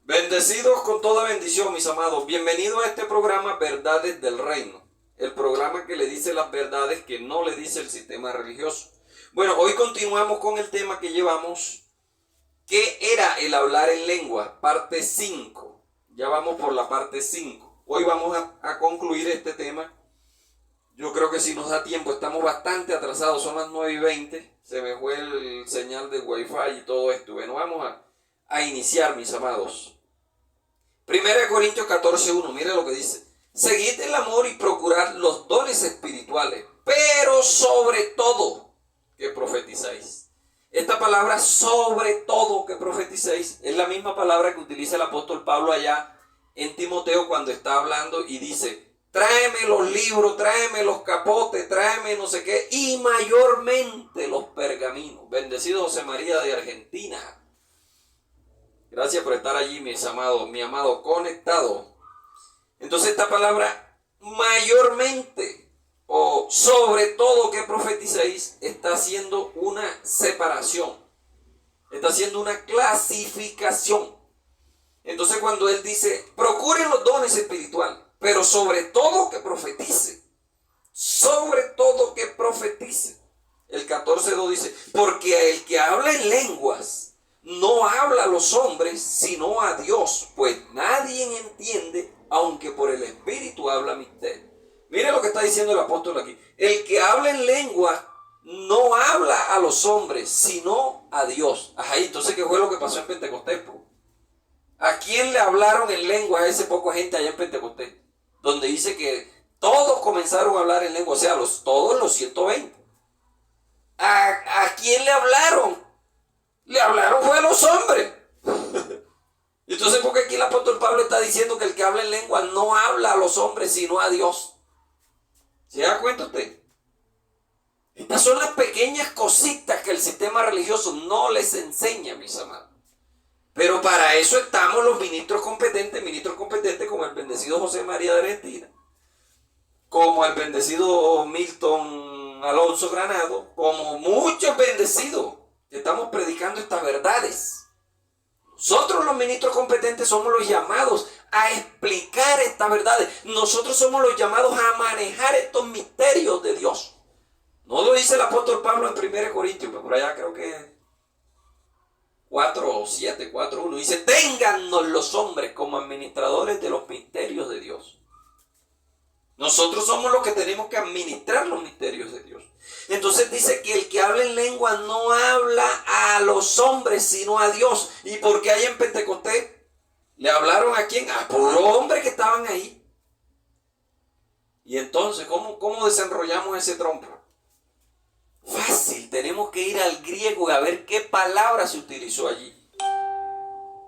Bendecidos con toda bendición, mis amados. Bienvenidos a este programa Verdades del Reino. El programa que le dice las verdades que no le dice el sistema religioso. Bueno, hoy continuamos con el tema que llevamos. ¿Qué era el hablar en lengua? Parte 5. Ya vamos por la parte 5. Hoy vamos a concluir este tema. Yo creo que si nos da tiempo, estamos bastante atrasados. Son las 9:20. Se me fue el señal de Wi-Fi y todo esto. Bueno, vamos a iniciar, mis amados. 1 Corintios 14:1, mire lo que dice. Seguid el amor y procurad los dones espirituales, pero sobre todo que profetizáis. Esta palabra sobre todo que profetizáis es la misma palabra que utiliza el apóstol Pablo allá en Timoteo cuando está hablando y dice, tráeme los libros, tráeme los capotes, tráeme no sé qué, y mayormente los pergaminos. Bendecido José María de Argentina. Gracias por estar allí, mis amados, mi amado conectado. Entonces esta palabra mayormente o sobre todo que profetizáis está haciendo una separación. Está haciendo una clasificación. Entonces cuando él dice, procuren los dones espirituales, pero sobre todo que profetice. Sobre todo que profetice. El 14:2 dice, porque el que habla en lenguas no habla a los hombres, sino a Dios, pues nadie entiende, aunque por el Espíritu habla misterio. Mire lo que está diciendo el apóstol aquí. El que habla en lengua no habla a los hombres, sino a Dios. Ajá, entonces, ¿qué fue lo que pasó en Pentecostés? ¿A quién le hablaron en lengua a ese poco gente allá en Pentecostés? Donde dice que todos comenzaron a hablar en lengua, o sea, todos los 120. ¿A quién le hablaron? Le hablaron fue a los hombres. Entonces, ¿por qué aquí el apóstol Pablo está diciendo que el que habla en lengua no habla a los hombres, sino a Dios? ¿Se da cuenta usted? Estas son las pequeñas cositas que el sistema religioso no les enseña, mis amados. Pero para eso estamos los ministros competentes como el bendecido José María de Argentina, como el bendecido Milton Alonso Granado, como muchos bendecidos. Estamos predicando estas verdades. Nosotros los ministros competentes somos los llamados a explicar estas verdades. Nosotros somos los llamados a manejar estos misterios de Dios. No lo dice el apóstol Pablo en 1 Corintios, pero por allá creo que 4:7, 4:1. Dice, téngannos los hombres como administradores de los misterios de Dios. Nosotros somos los que tenemos que administrar los misterios de Dios. Entonces dice que el que habla en lengua no habla a los hombres, sino a Dios. ¿Y por qué ahí en Pentecostés le hablaron a quién? A puro hombre que estaban ahí. Y entonces, ¿cómo desenrollamos ese trompo? Fácil, tenemos que ir al griego a ver qué palabra se utilizó allí.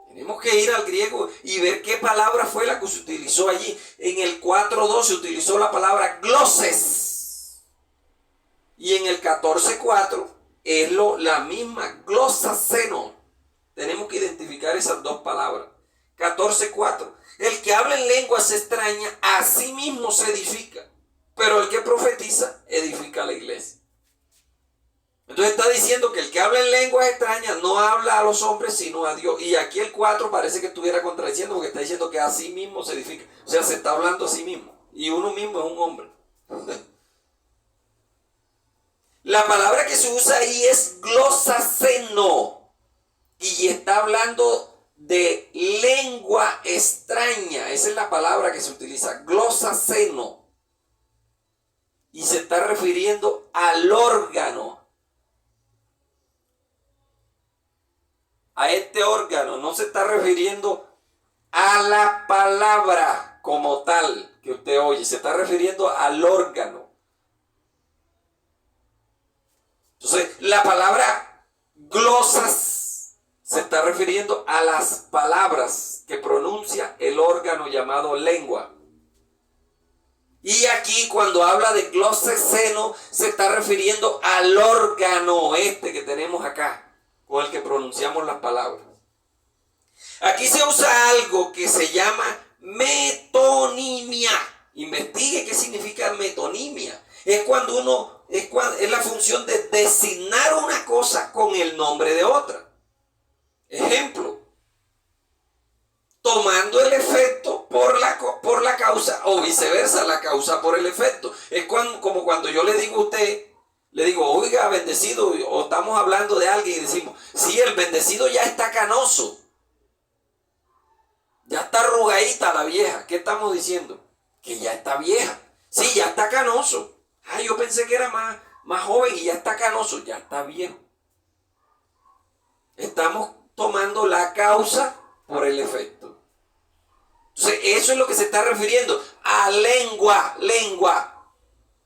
Tenemos que ir al griego y ver qué palabra fue la que se utilizó allí. En el 4:2 se utilizó la palabra gloses. Y en el 14:4 es la misma glosaceno. Tenemos que identificar esas dos palabras. 14:4. El que habla en lenguas extrañas a sí mismo se edifica. Pero el que profetiza edifica a la iglesia. Entonces está diciendo que el que habla en lenguas extrañas no habla a los hombres sino a Dios. Y aquí el 4 parece que estuviera contradiciendo porque está diciendo que a sí mismo se edifica. O sea, se está hablando a sí mismo. Y uno mismo es un hombre. La palabra que se usa ahí es glosaceno. Y está hablando de lengua extraña. Esa es la palabra que se utiliza. Glosaceno. Y se está refiriendo al órgano. A este órgano, no se está refiriendo a la palabra como tal que usted oye, se está refiriendo al órgano. Entonces, la palabra glosas se está refiriendo a las palabras que pronuncia el órgano llamado lengua. Y aquí cuando habla de glosaceno se está refiriendo al órgano este que tenemos acá, con el que pronunciamos las palabras. Aquí se usa algo que se llama metonimia. Investigue qué significa metonimia. Es cuando es la función de designar una cosa con el nombre de otra. Ejemplo, cambiando el efecto por la causa, o viceversa, la causa por el efecto. Es como cuando yo le digo a usted, le digo, oiga, bendecido, o estamos hablando de alguien y decimos, sí, el bendecido ya está canoso, ya está arrugadita la vieja. ¿Qué estamos diciendo? Que ya está vieja. Sí, ya está canoso. Ah, yo pensé que era más joven y ya está canoso, ya está viejo. Estamos tomando la causa por el efecto. Entonces, eso es lo que se está refiriendo a lengua,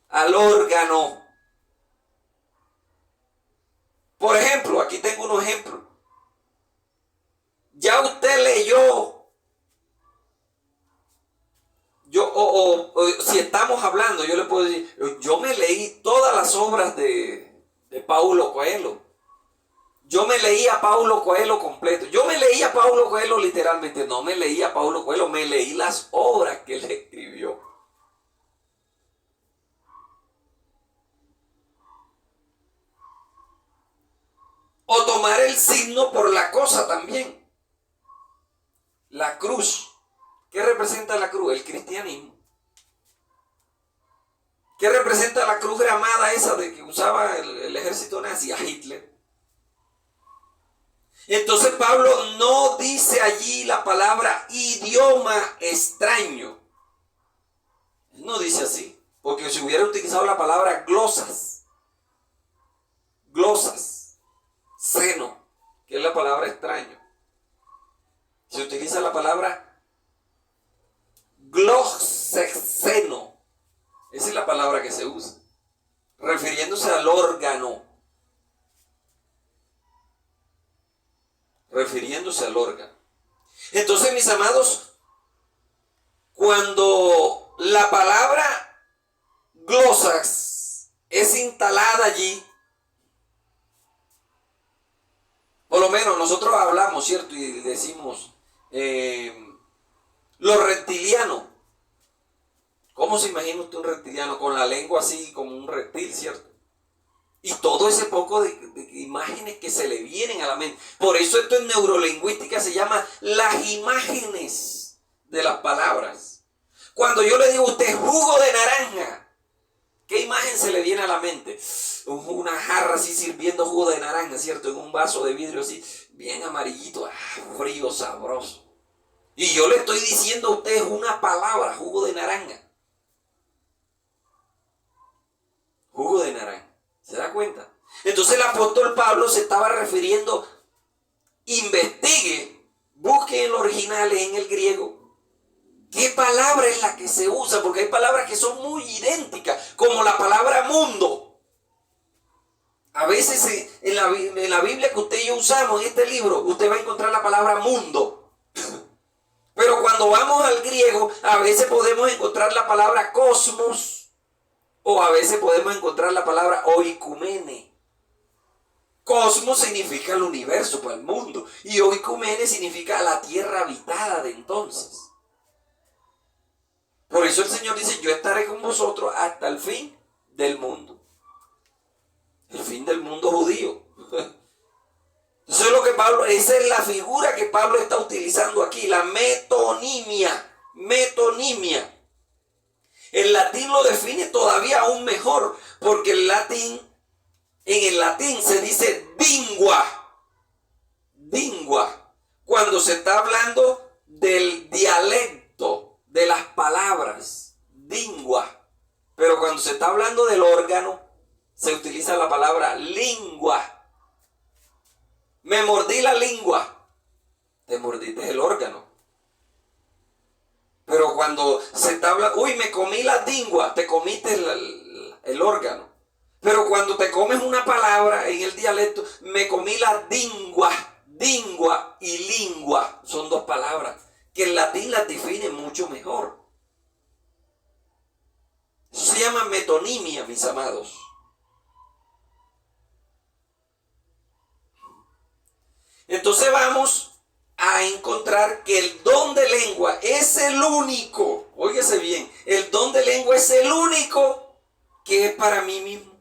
al órgano. Por ejemplo, aquí tengo un ejemplo. Ya usted leyó, si estamos hablando, yo le puedo decir, yo me leí todas las obras de Paulo Coelho. Yo me leí a Paulo Coelho completo. Yo me leí a Paulo Coelho literalmente. No me leí a Paulo Coelho, me leí las obras que él escribió. O tomar el signo por la cosa también. La cruz. ¿Qué representa la cruz? El cristianismo. ¿Qué representa la cruz gramada esa de que usaba el ejército nazi? A Hitler. Entonces Pablo no dice allí la palabra idioma extraño. No dice así, porque si hubiera utilizado la palabra glosas, seno, que es la palabra extraño, se utiliza la palabra glossexeno, esa es la palabra que se usa, refiriéndose al órgano. Entonces, mis amados, cuando la palabra glosas es instalada allí, por lo menos nosotros hablamos, ¿cierto? Y decimos, los reptilianos. ¿Cómo se imagina usted un reptiliano? Con la lengua así como un reptil, ¿cierto? Y todo ese poco de imágenes que se le vienen a la mente. Por eso esto en neurolingüística se llama las imágenes de las palabras. Cuando yo le digo a usted jugo de naranja, ¿qué imagen se le viene a la mente? Una jarra así sirviendo jugo de naranja, ¿cierto? En un vaso de vidrio así, bien amarillito, frío, sabroso. Y yo le estoy diciendo a usted una palabra, jugo de naranja. Jugo de naranja. ¿Se da cuenta? Entonces el apóstol Pablo se estaba refiriendo, investigue, busque en los originales, en el griego, qué palabra es la que se usa, porque hay palabras que son muy idénticas, como la palabra mundo. A veces en la Biblia que usted y yo usamos, en este libro, usted va a encontrar la palabra mundo. Pero cuando vamos al griego, a veces podemos encontrar la palabra cosmos, o a veces podemos encontrar la palabra oikumene. Cosmos significa el universo, pues el mundo. Y oikumene significa la tierra habitada de entonces. Por eso el Señor dice, yo estaré con vosotros hasta el fin del mundo. El fin del mundo judío. Eso es lo que Pablo, esa es la figura que Pablo está utilizando aquí, la metonimia. Metonimia. El latín lo define todavía aún mejor, porque en el latín se dice dingua. Dingua. Cuando se está hablando del dialecto de las palabras. Dingua. Pero cuando se está hablando del órgano, se utiliza la palabra lingua. Me mordí la lengua. Te mordiste el órgano. Pero cuando se está hablando, uy, me comí la lengua, te comiste el órgano. Pero cuando te comes una palabra en el dialecto, me comí la lingua. Lingua y lingua son dos palabras que el latín las define mucho mejor. Eso se llama metonimia, mis amados. Entonces vamos a encontrar que el don de lengua es el único, óigase bien, el don de lengua es el único que es para mí mismo.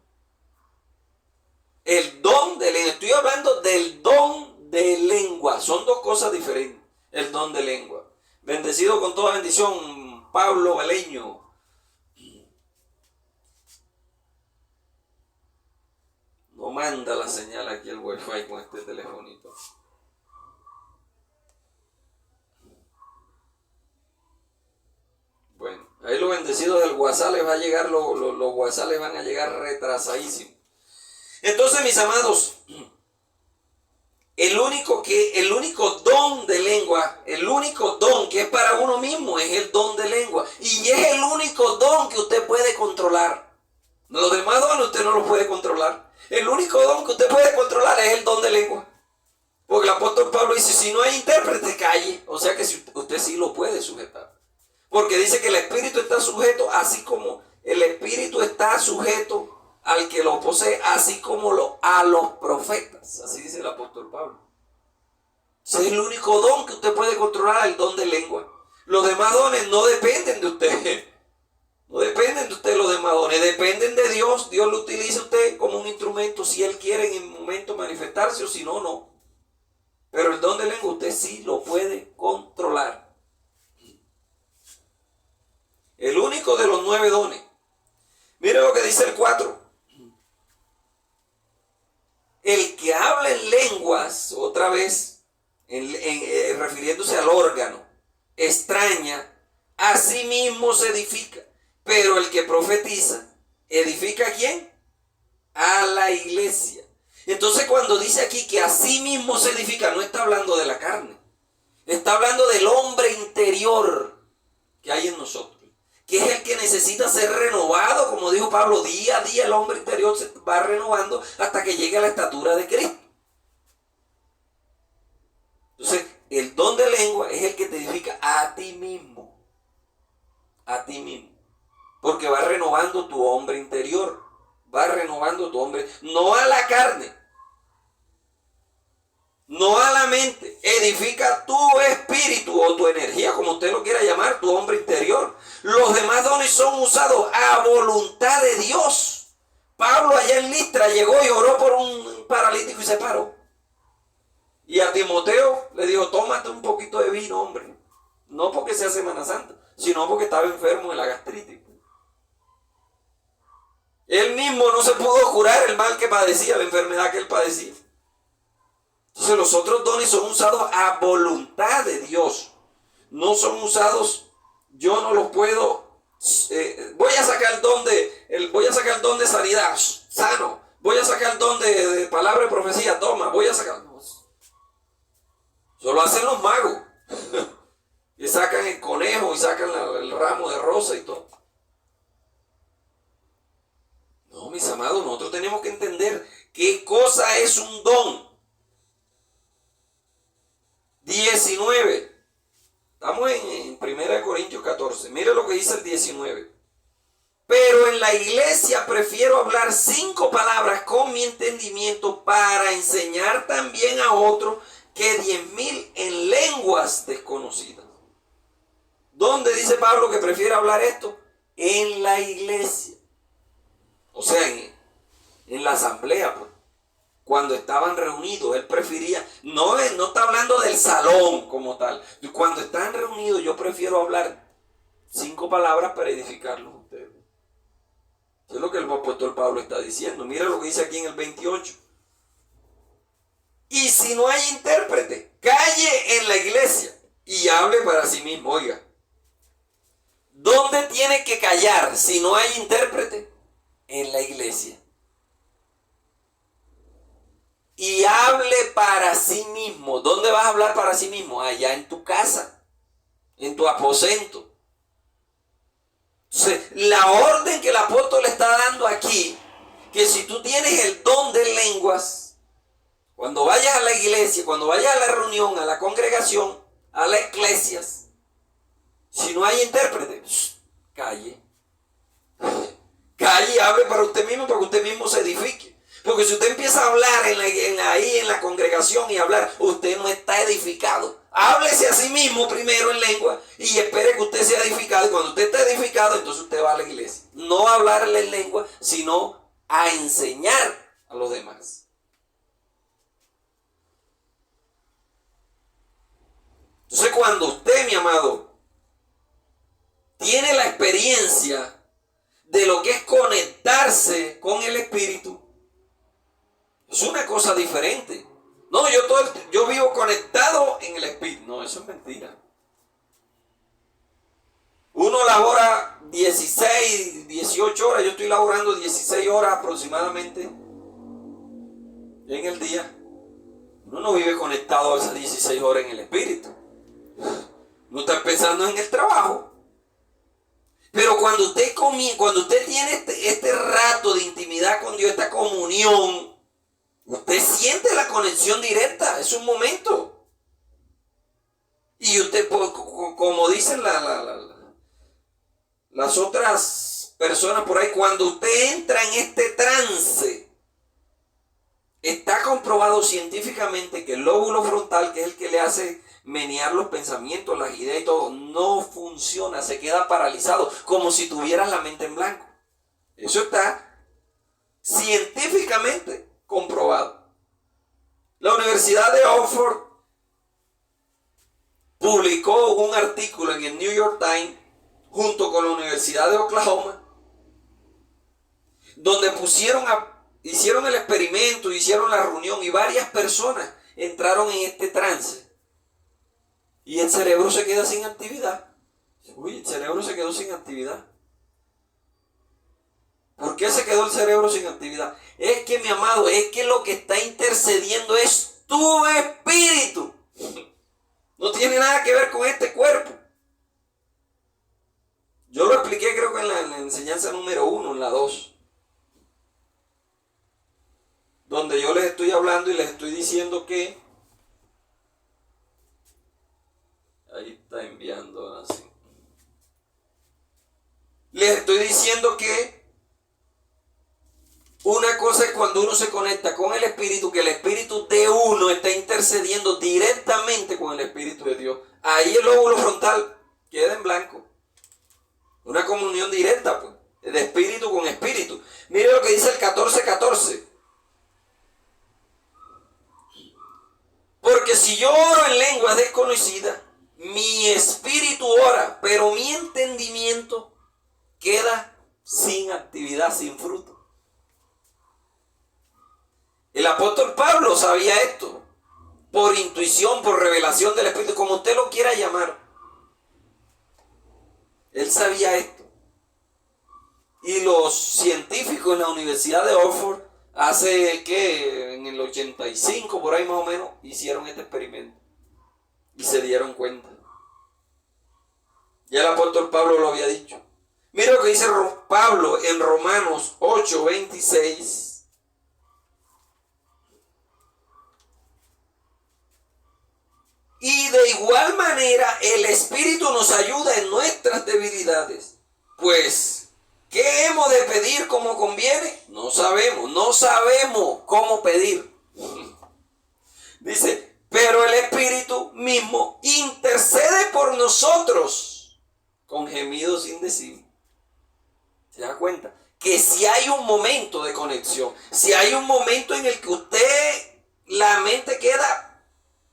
El don de lengua, estoy hablando del don de lengua, son dos cosas diferentes, el don de lengua. Bendecido con toda bendición, Pablo Beleño. No manda la señal aquí el wifi con este telefonito. Bueno, ahí los bendecidos del WhatsApp les va a llegar, los WhatsApp les van a llegar retrasadísimos. Entonces, mis amados, el único don de lengua, el único don que es para uno mismo es el don de lengua. Y es el único don que usted puede controlar. Los demás dones usted no los puede controlar. El único don que usted puede controlar es el don de lengua. Porque el apóstol Pablo dice, si no hay intérprete, calle. O sea que si usted sí lo puede sujetar. Porque dice que el espíritu está sujeto, así como el espíritu está sujeto al que lo posee, así como a los profetas. Así dice el apóstol Pablo. Ese es el único don que usted puede controlar, el don de lengua. Los demás dones no dependen de usted. No dependen de usted los demás dones, dependen de Dios. Dios lo utiliza a usted como un instrumento si Él quiere en el momento manifestarse o si no, no. Pero el don de lengua usted sí lo puede controlar. El único de los 9 dones. Mire lo que dice el 4. El que habla en lenguas, otra vez, refiriéndose al órgano, extraña, a sí mismo se edifica. Pero el que profetiza, ¿edifica a quién? A la iglesia. Entonces cuando dice aquí que a sí mismo se edifica, no está hablando de la carne. Está hablando del hombre interior que hay en nosotros. Que es el que necesita ser renovado, como dijo Pablo, día a día el hombre interior se va renovando hasta que llegue a la estatura de Cristo. Entonces, el don de lengua es el que te edifica a ti mismo. A ti mismo. Porque va renovando tu hombre interior. Va renovando tu hombre. No a la carne. No a la mente. Edifica tu espíritu o tu energía, como usted lo quiera llamar, tu hombre interior. Los demás dones son usados a voluntad de Dios. Pablo allá en Listra llegó y oró por un paralítico y se paró. Y a Timoteo le dijo, tómate un poquito de vino, hombre. No porque sea Semana Santa, sino porque estaba enfermo de la gastritis. Él mismo no se pudo curar el mal que padecía, la enfermedad que él padecía. Entonces los otros dones son usados a voluntad de Dios. No son usados, yo no los puedo, voy a sacar el don de sanidad, sano. Voy a sacar el don de palabra de profecía, toma, voy a sacar. No. Eso lo hacen los magos. Y sacan el conejo y sacan el ramo de rosa y todo. No, mis amados, nosotros tenemos que entender qué cosa es un don. 19. Estamos en 1 Corintios 14. Mire lo que dice el 19. Pero en la iglesia prefiero hablar 5 palabras con mi entendimiento para enseñar también a otros que 10.000 en lenguas desconocidas. ¿Dónde dice Pablo que prefiere hablar esto? En la iglesia. O sea, en la asamblea, pues. Cuando estaban reunidos, él prefería, no está hablando del salón como tal. Cuando están reunidos, yo prefiero hablar 5 palabras para edificarlos a ustedes. Eso es lo que el apóstol Pablo está diciendo. Mira lo que dice aquí en el 28. Y si no hay intérprete, calle en la iglesia y hable para sí mismo. Oiga, ¿dónde tiene que callar si no hay intérprete? En la iglesia. Y hable para sí mismo. ¿Dónde vas a hablar para sí mismo? Allá en tu casa, en tu aposento. Entonces, la orden que el apóstol le está dando aquí, que si tú tienes el don de lenguas, cuando vayas a la iglesia, cuando vayas a la reunión, a la congregación, a las iglesias, si no hay intérprete, calle. Calle y hable para usted mismo, para que usted mismo se edifique. Porque si usted empieza a hablar ahí en la congregación y hablar, usted no está edificado. Háblese a sí mismo primero en lengua y espere que usted sea edificado. Y cuando usted está edificado, entonces usted va a la iglesia. No a hablarle en lengua, sino a enseñar a los demás. Entonces cuando usted, mi amado, tiene la experiencia de lo que es conectarse con el Espíritu, es una cosa diferente. No, yo vivo conectado en el Espíritu. No, eso es mentira. Uno labora 16, 18 horas. Yo estoy laborando 16 horas aproximadamente en el día. Uno no vive conectado a esas 16 horas en el Espíritu. No está pensando en el trabajo. Pero cuando usted tiene este rato de intimidad con Dios, esta comunión, usted siente la conexión directa. Es un momento. Y usted, como dicen las otras personas por ahí, cuando usted entra en este trance, está comprobado científicamente que el lóbulo frontal, que es el que le hace menear los pensamientos, las ideas y todo, no funciona, se queda paralizado, como si tuvieras la mente en blanco. Eso está científicamente comprobado. La Universidad de Oxford publicó un artículo en el New York Times junto con la Universidad de Oklahoma, donde hicieron el experimento, hicieron la reunión y varias personas entraron en este trance. Y el cerebro se queda sin actividad. Uy, el cerebro se quedó sin actividad. ¿Por qué se quedó el cerebro sin actividad? Es que, mi amado, es que lo que está intercediendo es tu espíritu. No tiene nada que ver con este cuerpo. Yo lo expliqué, creo que en la enseñanza número 1, en la 2. Donde yo les estoy hablando y les estoy diciendo que... Ahí está enviando así. Les estoy diciendo que una cosa es cuando uno se conecta con el Espíritu, que el Espíritu de uno está intercediendo directamente con el Espíritu de Dios. Ahí el lóbulo frontal queda en blanco. Una comunión directa, pues, de espíritu con espíritu. Mire lo que dice el 14:14. Porque si yo oro en lenguas desconocidas, mi espíritu ora, pero mi entendimiento queda sin actividad, sin fruto. El apóstol Pablo sabía esto, por intuición, por revelación del Espíritu, como usted lo quiera llamar. Él sabía esto. Y los científicos en la Universidad de Oxford, en el 85, por ahí más o menos, hicieron este experimento. Y se dieron cuenta. Ya el apóstol Pablo lo había dicho. Mira lo que dice Pablo en Romanos 8:26. Y de igual manera el Espíritu nos ayuda en nuestras debilidades. Pues, ¿qué hemos de pedir como conviene? No sabemos cómo pedir. Dice, pero el Espíritu mismo intercede por nosotros con gemidos indecibles. ¿Se da cuenta? Que si hay un momento de conexión, si hay un momento en el que la mente queda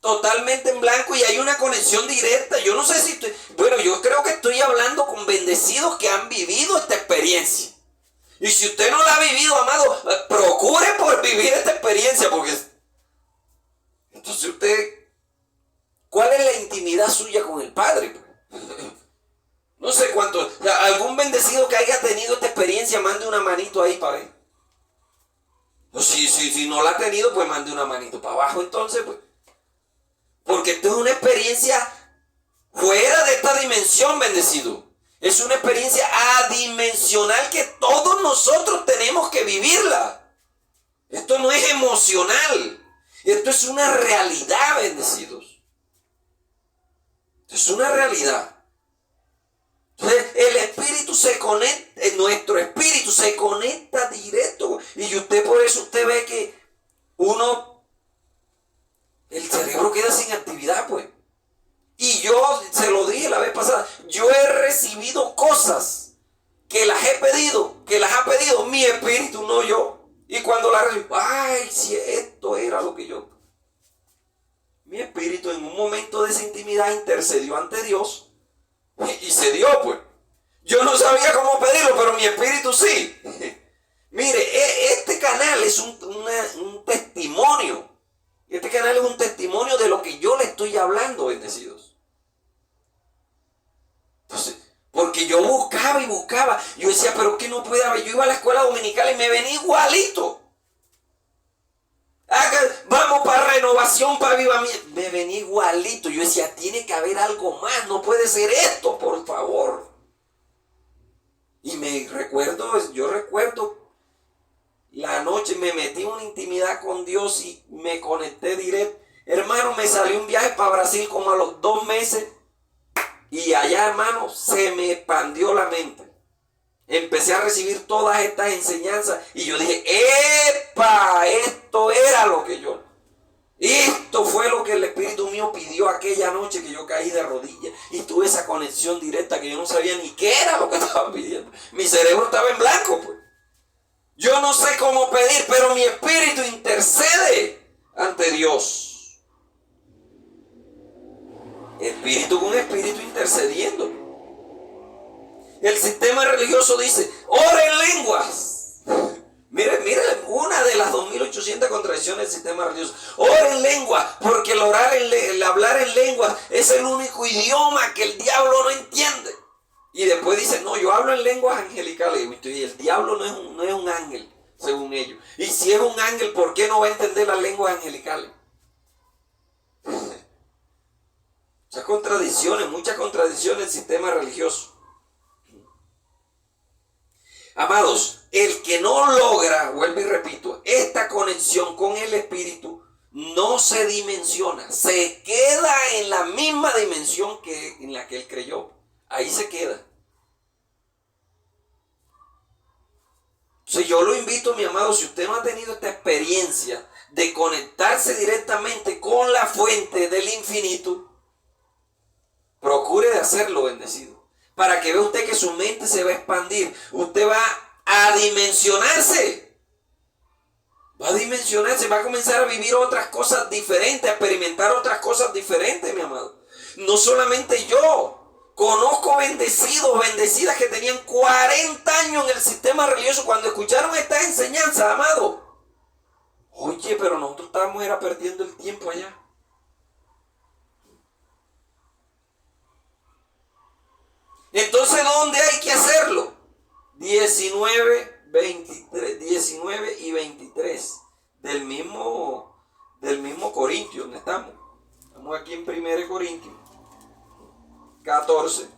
totalmente en blanco y hay una conexión directa. Yo no sé si yo creo que estoy hablando con bendecidos que han vivido esta experiencia. Y si usted no la ha vivido, amado, procure por vivir esta experiencia, porque entonces ¿cuál es la intimidad suya con el Padre? No sé cuánto. O sea, algún bendecido que haya tenido esta experiencia, mande una manito ahí para ver. O si no la ha tenido, pues mande una manito para abajo entonces, pues. Porque esto es una experiencia fuera de esta dimensión, bendecido. Es una experiencia adimensional que todos nosotros tenemos que vivirla. Esto no es emocional. Esto es una realidad, bendecidos. Esto es una realidad. Entonces, el espíritu se conecta, nuestro espíritu se conecta directo. Y por eso usted ve que el cerebro queda sin actividad, pues. Y yo se lo dije la vez pasada, yo he recibido cosas que las ha pedido mi espíritu, no yo. Y cuando las recibo, si esto era lo que yo. Mi espíritu en un momento de esa intimidad intimidad, intercedió ante Dios y se dio, pues. Yo no sabía cómo pedirlo, pero mi espíritu sí. Mire, este canal es un testimonio. Este canal es un testimonio de lo que yo le estoy hablando, bendecidos. Entonces, porque yo buscaba y buscaba. Yo decía, pero que no puede haber. Yo iba a la escuela dominical y me venía igualito. Vamos para renovación, para avivamiento. Me venía igualito. Yo decía, tiene que haber algo más. No puede ser esto, por favor. Y yo recuerdo la noche me metí en una intimidad con Dios y me conecté directo. Hermano, me salió un viaje para Brasil como a los 2 meses. Y allá, hermano, se me expandió la mente. Empecé a recibir todas estas enseñanzas. Y yo dije, ¡epa! Esto era lo que yo... Esto fue lo que el Espíritu mío pidió aquella noche que yo caí de rodillas. Y tuve esa conexión directa que yo no sabía ni qué era lo que estaba pidiendo. Mi cerebro estaba en blanco, pues. Yo no sé cómo pedir, pero mi espíritu intercede ante Dios. Espíritu con espíritu intercediendo. El sistema religioso dice, ora en lenguas. Mire, una de las 2800 contradicciones del sistema religioso. Ora en lenguas, porque el hablar en lenguas es el único idioma que el diablo no entiende. Y después dice, no, yo hablo en lenguas angelicales. Y el diablo no es un ángel, según ellos. Y si es un ángel, ¿por qué no va a entender las lenguas angelicales? Muchas contradicciones del sistema religioso. Amados, el que no logra, vuelvo y repito, esta conexión con el Espíritu, no se dimensiona. Se queda en la misma dimensión en la que él creyó. Ahí se queda. Entonces yo lo invito, mi amado, si usted no ha tenido esta experiencia de conectarse directamente con la fuente del infinito, procure de hacerlo, bendecido. Para que vea usted que su mente se va a expandir. Usted va a dimensionarse. Va a comenzar a vivir otras cosas diferentes, a experimentar otras cosas diferentes, mi amado. No solamente yo. Conozco bendecidas que tenían 40 años en el sistema religioso cuando escucharon estas enseñanzas, amado. Oye, pero nosotros estábamos perdiendo el tiempo allá. Entonces, ¿dónde hay que hacerlo? 19 y 23 del mismo Corintios, ¿dónde estamos? Estamos aquí en 1 Corintios 14.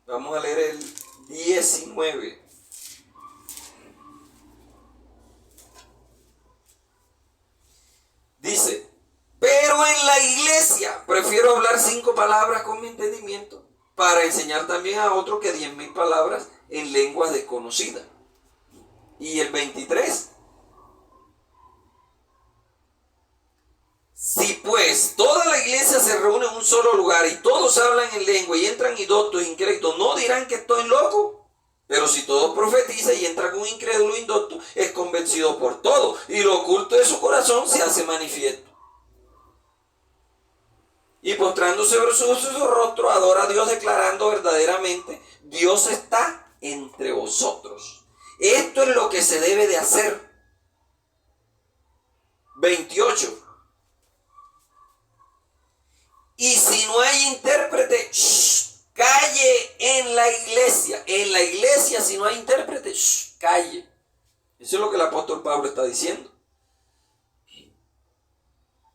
Vamos a leer el 19. Dice, pero en la iglesia prefiero hablar 5 palabras con mi entendimiento para enseñar también a otro que 10,000 palabras en lenguas desconocidas. Y el 23. Si pues toda la iglesia se reúne en un solo lugar y todos hablan en lengua y entran indoctos e incrédulos, ¿no dirán que estoy loco? Pero si todos profetizan y entra un incrédulo indocto, es convencido por todo, y lo oculto de su corazón se hace manifiesto. Y postrándose sobre su rostro, adora a Dios, declarando verdaderamente, Dios está entre vosotros. Esto es lo que se debe de hacer. 28. Y si no hay intérprete, calle en la iglesia. En la iglesia, si no hay intérprete, calle. Eso es lo que el apóstol Pablo está diciendo.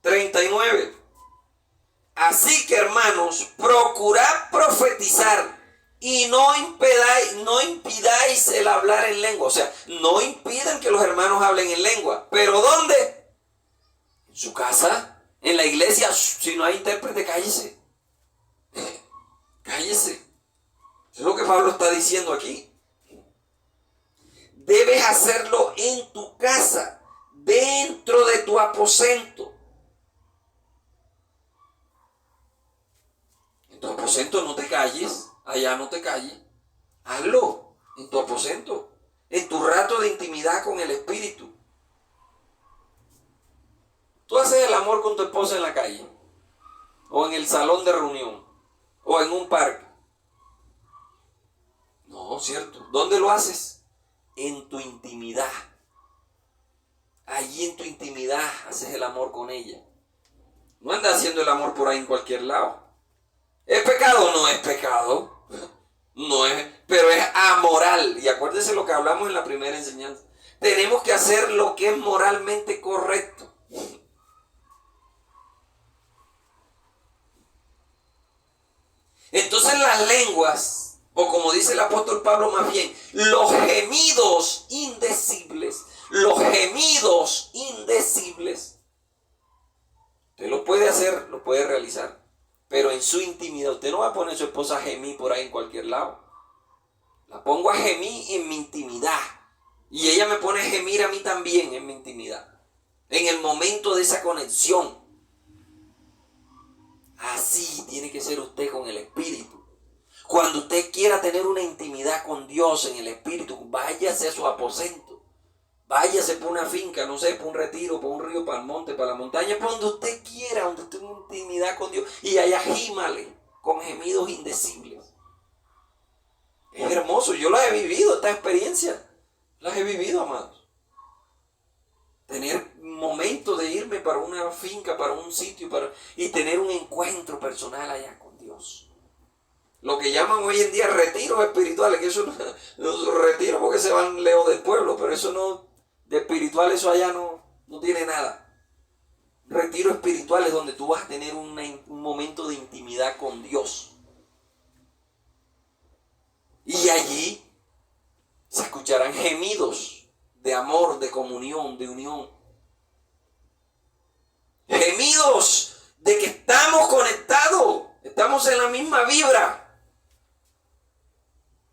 39. Así que, hermanos, procurad profetizar y no impidáis el hablar en lengua. O sea, no impidan que los hermanos hablen en lengua. ¿Pero dónde? En su casa, en la iglesia. Si no hay intérprete, cállese. Cállese. Eso es lo que Pablo está diciendo aquí. Debes hacerlo en tu casa, dentro de tu aposento. En tu aposento no te calles, allá no te calles. Hazlo en tu aposento, en tu rato de intimidad con el Espíritu. Tú haces el amor con tu esposa en la calle. o en el salón de reunión, o en un parque. No, ¿cierto? ¿Dónde lo haces? En tu intimidad. Allí en tu intimidad haces el amor con ella. No andas haciendo el amor por ahí en cualquier lado. ¿Es pecado? No es pecado. No es, pero es amoral. Y acuérdense lo que hablamos en la primera enseñanza. Tenemos que hacer lo que es moralmente correcto. Entonces las lenguas, o como dice el apóstol Pablo más bien, los gemidos indecibles, usted lo puede hacer, lo puede realizar, pero en su intimidad. Usted no va a poner a su esposa a gemir por ahí en cualquier lado. La pongo a gemir en mi intimidad, y ella me pone a gemir a mí también en mi intimidad, en el momento de esa conexión. Así tiene que ser usted con el Espíritu. Cuando usted quiera tener una intimidad con Dios en el Espíritu, váyase a su aposento. Váyase por una finca, no sé, por un retiro, por un río, para el monte, para la montaña, por donde usted quiera, donde usted tenga intimidad con Dios. Y allá gímale con gemidos indecibles. Es hermoso, yo las he vivido, esta experiencia. Las he vivido, amados. Tener momentos de irme para una finca, para un sitio, y tener un encuentro personal allá con Dios. Lo que llaman hoy en día retiros espirituales, que eso no retiro porque se van lejos del pueblo, pero eso no, de espiritual eso allá no tiene nada. Retiro espiritual es donde tú vas a tener un momento de intimidad con Dios. Y allí se escucharán gemidos de amor, de comunión, de unión. Gemidos de que estamos conectados, estamos en la misma vibra.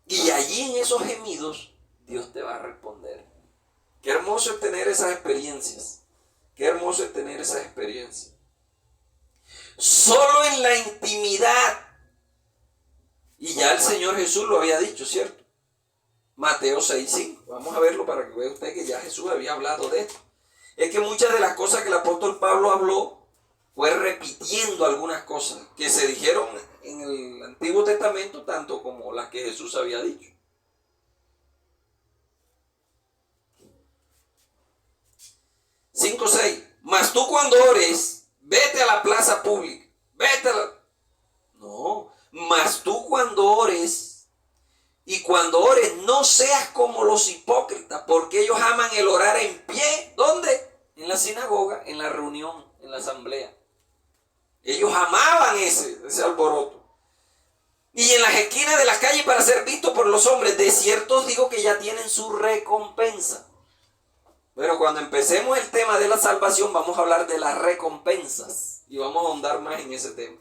Y allí en esos gemidos Dios te va a responder. Qué hermoso es tener esas experiencias. Qué hermoso es tener esas experiencias. Solo en la intimidad. Y ya el Señor Jesús lo había dicho, ¿cierto? Mateo 6:5. Vamos a verlo para que vea usted que ya Jesús había hablado de esto. Es que muchas de las cosas que el apóstol Pablo habló fue repitiendo algunas cosas que se dijeron en el Antiguo Testamento, tanto como las que Jesús había dicho. 5:6. Mas tú cuando ores, vete a la plaza pública. No, mas tú cuando ores, y cuando ores, no seas como los hipócritas, porque ellos aman el orar en pie. ¿Dónde? En la sinagoga, en la reunión, en la asamblea. Ellos amaban ese alboroto. Y en las esquinas de las calles para ser vistos por los hombres. De cierto os digo que ya tienen su recompensa. Pero cuando empecemos el tema de la salvación, vamos a hablar de las recompensas. Y vamos a ahondar más en ese tema.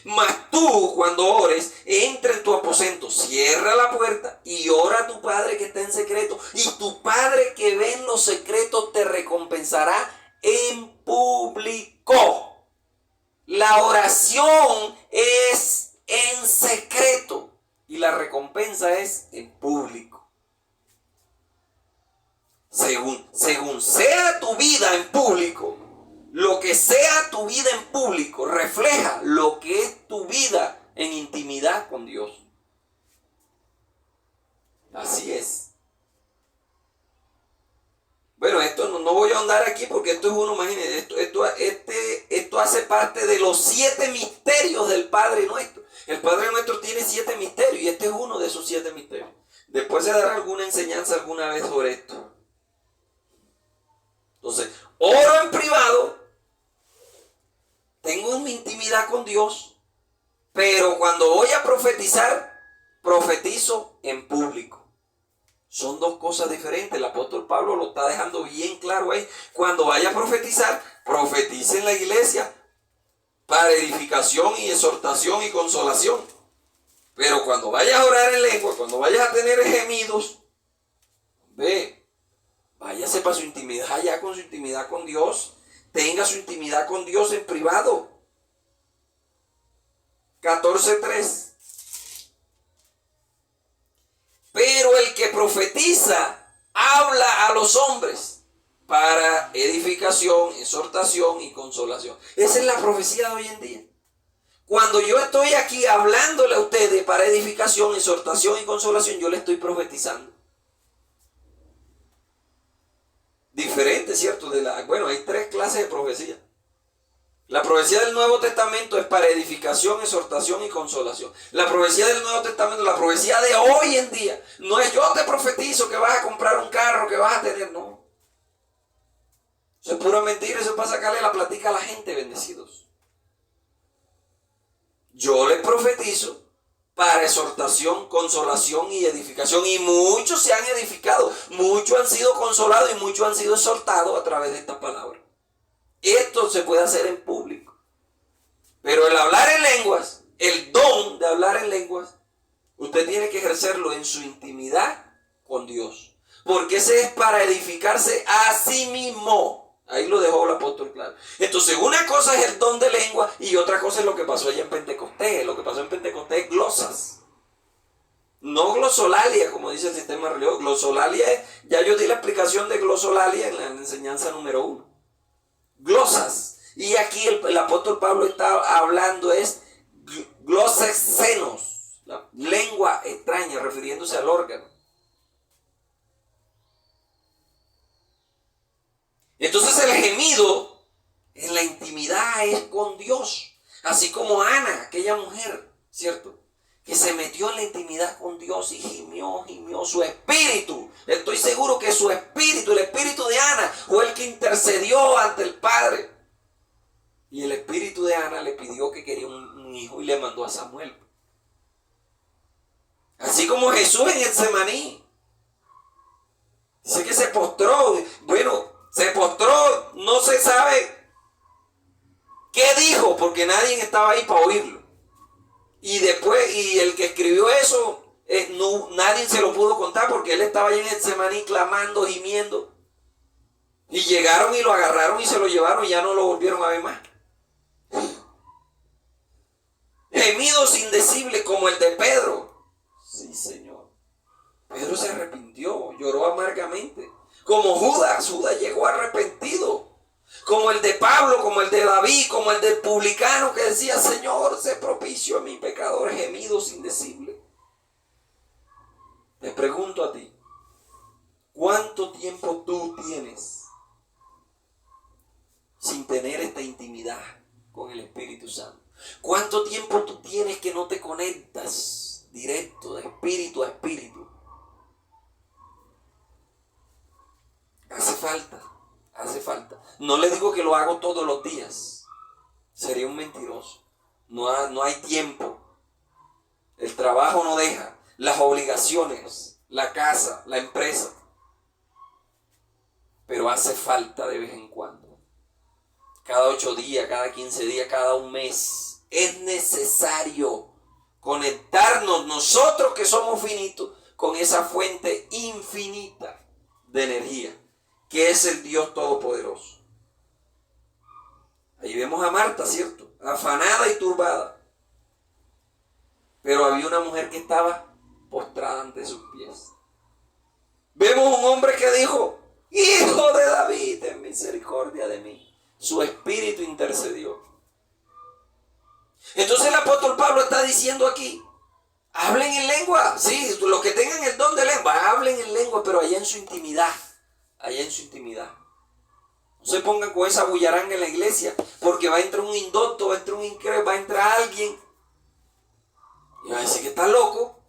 Mas tú, cuando ores, entra en tu aposento, cierra la puerta y ora a tu Padre que está en secreto. Y tu Padre que ve en lo secreto te recompensará en público. La oración es en secreto y la recompensa es en público. Según sea tu vida en público, lo que sea tu vida en público refleja lo que es tu vida en intimidad con Dios. Así es. Bueno, esto no voy a ahondar aquí porque esto es uno, imagínense, esto hace parte de los 7 misterios del Padre Nuestro. El Padre Nuestro tiene 7 misterios y este es uno de esos 7 misterios. Después se dará alguna enseñanza alguna vez sobre esto. Entonces, oro en privado. Tengo una intimidad con Dios, pero cuando voy a profetizar, profetizo en público. Son dos cosas diferentes. El apóstol Pablo lo está dejando bien claro ahí. Cuando vaya a profetizar, profetice en la iglesia para edificación y exhortación y consolación. Pero cuando vayas a orar en lengua, cuando vayas a tener gemidos, váyase para su intimidad allá con su intimidad con Dios. Tenga su intimidad con Dios en privado. 14:3. Pero el que profetiza habla a los hombres para edificación, exhortación y consolación. Esa es la profecía de hoy en día. Cuando yo estoy aquí hablándole a ustedes para edificación, exhortación y consolación, yo le estoy profetizando. Diferente, ¿cierto? Bueno, hay 3 clases de profecía. La profecía del Nuevo Testamento es para edificación, exhortación y consolación. La profecía del Nuevo Testamento, la profecía de hoy en día, no es yo te profetizo que vas a comprar un carro, que vas a tener, no. Eso es pura mentira, eso es para sacarle la platica a la gente, bendecidos. Yo les profetizo para exhortación, consolación y edificación. Y muchos se han edificado, muchos han sido consolados y muchos han sido exhortados a través de esta palabra. Esto se puede hacer en público. Pero el hablar en lenguas, el don de hablar en lenguas, usted tiene que ejercerlo en su intimidad con Dios. Porque ese es para edificarse a sí mismo. Ahí lo dejó el apóstol claro. Entonces, una cosa es el don de lengua y otra cosa es lo que pasó allá en Pentecostés. Lo que pasó en Pentecostés es glosas. No glosolalia, como dice el sistema religioso. Glosolalia es, ya yo di la explicación de glosolalia en la enseñanza número 1. Glosas. Y aquí el apóstol Pablo está hablando es glosas senos, la lengua extraña, refiriéndose al órgano. Entonces el gemido en la intimidad es con Dios. Así como Ana, aquella mujer, ¿cierto? Que se metió en la intimidad con Dios y gimió su espíritu. Estoy seguro que su espíritu, el espíritu de Ana, fue el que intercedió ante el Padre. Y el espíritu de Ana le pidió que quería un hijo y le mandó a Samuel. Así como Jesús en Getsemaní. Dice que se postró. Bueno, se postró, no se sabe qué dijo, porque nadie estaba ahí para oírlo. Y después, y el que escribió eso, nadie se lo pudo contar porque él estaba ahí en Getsemaní clamando, gimiendo. Y llegaron y lo agarraron y se lo llevaron y ya no lo volvieron a ver más. Gemidos indecibles como el de Pedro. Sí, Señor. Pedro se arrepintió, lloró amargamente. Como Judas llegó arrepentido. Como el de Pablo, como el de David, como el del publicano que decía, Señor, sé propicio a mi pecador, gemidos indecibles. Te pregunto a ti, ¿cuánto tiempo tú tienes sin tener esta intimidad con el Espíritu Santo? ¿Cuánto tiempo tú tienes que no te conectas directo de espíritu a espíritu? Hace falta. No le digo que lo hago todos los días. Sería un mentiroso. No hay tiempo. El trabajo no deja. Las obligaciones, la casa, la empresa. Pero hace falta de vez en cuando. Cada 8 días, cada 15 días, cada un mes. Es necesario conectarnos nosotros que somos finitos con esa fuente infinita de energía, que es el Dios Todopoderoso. Ahí vemos a Marta, ¿cierto? Afanada y turbada. Pero había una mujer que estaba postrada ante sus pies. Vemos un hombre que dijo, Hijo de David, ten misericordia de mí. Su espíritu intercedió. Entonces el apóstol Pablo está diciendo aquí, hablen en lengua. Sí, los que tengan el don de lengua, hablen en lengua, pero allá en su intimidad. Allá en su intimidad. No se pongan con esa bullaranga en la iglesia, porque va a entrar un indocto, va a entrar un incrédulo, va a entrar alguien y va a decir que está loco.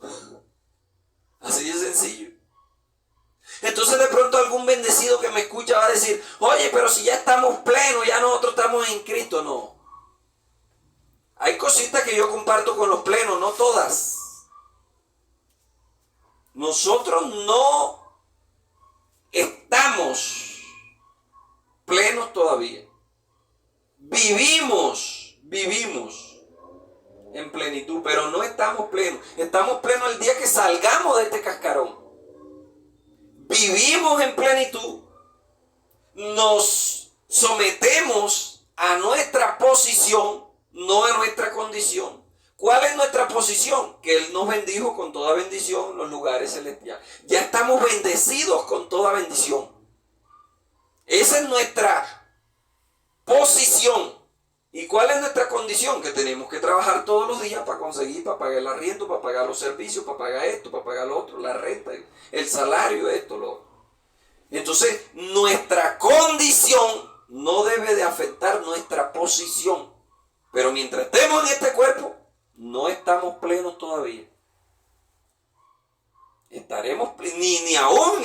Así de sencillo. Entonces de pronto algún bendecido que me escucha va a decir, oye, pero si ya estamos plenos, ya nosotros estamos en Cristo. No. Hay cositas que yo comparto con los plenos, no todas. Nosotros no estamos plenos todavía. Vivimos en plenitud, pero no estamos plenos. Estamos plenos el día que salgamos de este cascarón. Vivimos en plenitud. Nos sometemos a nuestra posición, no a nuestra condición. ¿Cuál es nuestra posición? Que Él nos bendijo con toda bendición en los lugares celestiales. Ya estamos bendecidos con toda bendición. Esa es nuestra posición. ¿Y cuál es nuestra condición? Que tenemos que trabajar todos los días para conseguir, para pagar el arriendo, para pagar los servicios, para pagar esto, para pagar lo otro, la renta, el salario, esto, lo otro. Entonces, nuestra condición no debe de afectar nuestra posición. Pero mientras estemos en este cuerpo, no estamos plenos todavía. Estaremos ni aún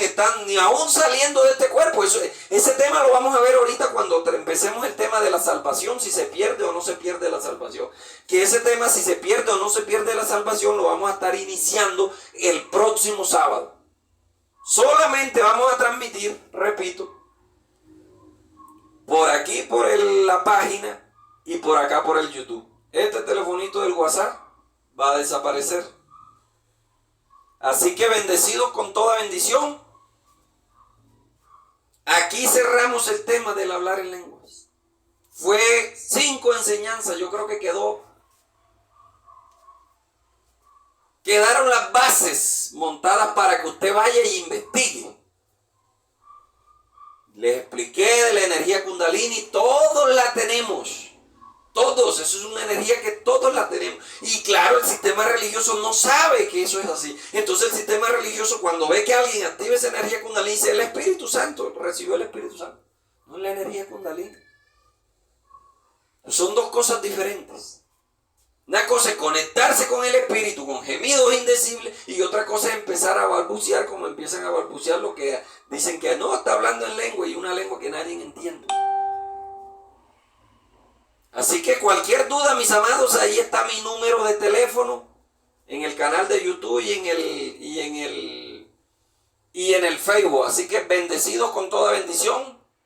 saliendo de este cuerpo. Ese tema lo vamos a ver ahorita cuando empecemos el tema de la salvación, si se pierde o no se pierde la salvación. Que ese tema, si se pierde o no se pierde la salvación, lo vamos a estar iniciando el próximo sábado. Solamente vamos a transmitir, repito, por aquí por la página y por acá por el YouTube. Este telefonito del WhatsApp va a desaparecer. Así que bendecidos con toda bendición. Aquí cerramos el tema del hablar en lenguas. Fue 5 enseñanzas, yo creo que quedaron las bases montadas para que usted vaya y investigue. Les expliqué de la energía Kundalini, todos la tenemos. Todos, eso es una energía que todos la tenemos. Y claro, el sistema religioso no sabe que eso es así. Entonces el sistema religioso, cuando ve que alguien activa esa energía Kundalini, dice: el Espíritu Santo, recibió el Espíritu Santo. No es la energía Kundalini. Son dos cosas diferentes. Una cosa es conectarse con el Espíritu, con gemidos indecibles, y otra cosa es empezar a balbucear, como empiezan a balbucear lo que dicen que no, está hablando en lengua, y una lengua que nadie entiende. Así que cualquier duda, mis amados, ahí está mi número de teléfono en el canal de YouTube y en el Facebook. Así que bendecidos con toda bendición.